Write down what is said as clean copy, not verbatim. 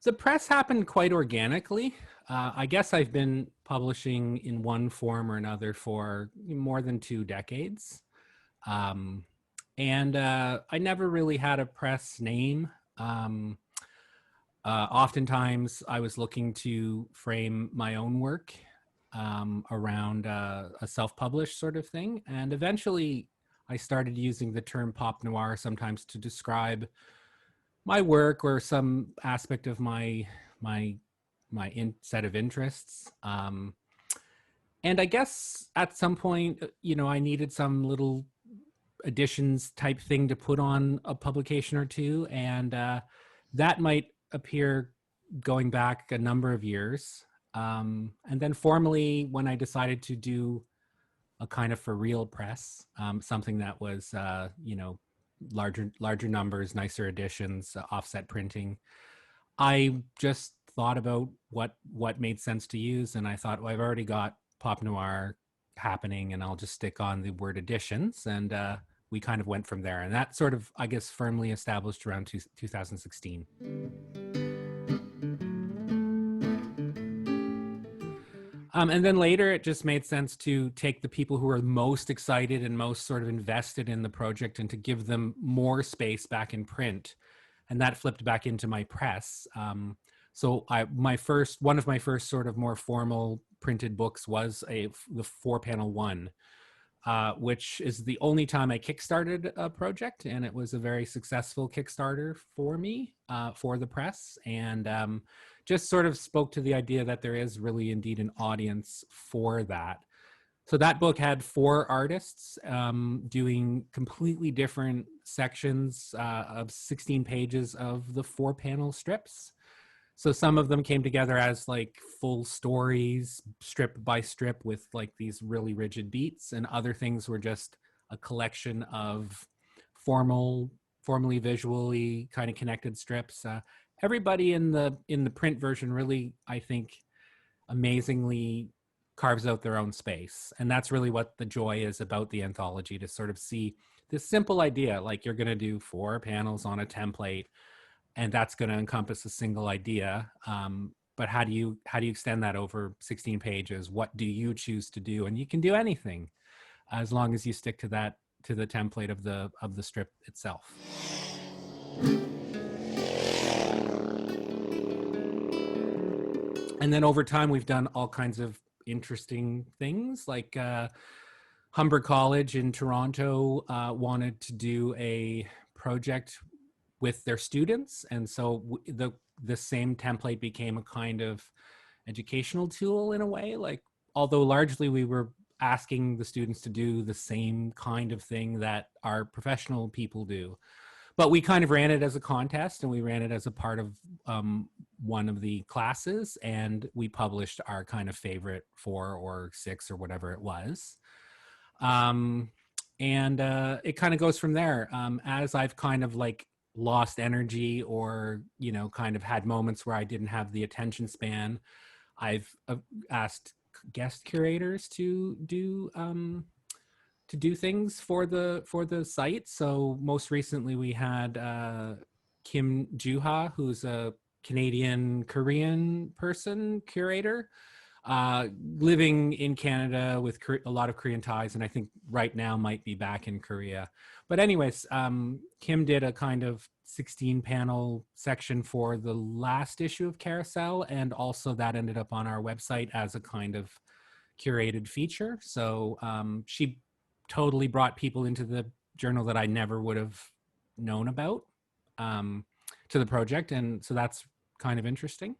The press happened quite organically. I guess I've been publishing in one form or another for more than 2 decades. Um, and I never really had a press name. Um, Oftentimes, I was looking to frame my own work around a self-published sort of thing. And eventually, I started using the term pop noir sometimes to describe my work or some aspect of my set of interests. And I guess at some point, I needed some little editions type thing to put on a publication or two, and that might appear going back a number of years. And then formally, when I decided to do a kind of for real press, something that was, larger numbers, nicer editions, offset printing, I just thought about what made sense to use, and I thought, well, I've already got pop noir happening, and I'll just stick on the word editions, and we kind of went from there, and that sort of, I guess, firmly established around 2016. And then later, it just made sense to take the people who are most excited and most sort of invested in the project and to give them more space back in print. And that flipped back into my press. So one of my first sort of more formal printed books was the 4-panel one, which is the only time I kickstarted a project, and it was a very successful Kickstarter for me, for the press, and just sort of spoke to the idea that there is really indeed an audience for that. So that book had 4 artists doing completely different sections of 16 pages of the 4-panel strips. So some of them came together as like full stories, strip by strip, with like these really rigid beats, and other things were just a collection of formally visually kind of connected strips. Everybody in the print version really, I think, amazingly carves out their own space, and that's really what the joy is about the anthology, to sort of see this simple idea, like you're going to do 4 panels on a template, and that's going to encompass a single idea. But how do you extend that over 16 pages? What do you choose to do? And you can do anything as long as you stick to the template of the strip itself. And then over time, we've done all kinds of interesting things, like Humber College in Toronto wanted to do a project with their students, and so the same template became a kind of educational tool in a way. Like, although largely we were asking the students to do the same kind of thing that our professional people do, but we kind of ran it as a contest, and we ran it as a part of one of the classes, and we published our kind of favorite 4 or 6 or whatever it was. And it kind of goes from there. As I've kind of like lost energy, or kind of had moments where I didn't have the attention span, I've asked guest curators to do things for the site. So most recently we had Kim Juha, who's a Canadian Korean person curator, living in Canada with a lot of Korean ties, and I think right now might be back in Korea. But anyways, Kim did a kind of 16-panel section for the last issue of Carousel, and also that ended up on our website as a kind of curated feature. So she totally brought people into the journal that I never would have known about, to the project, and so that's kind of interesting.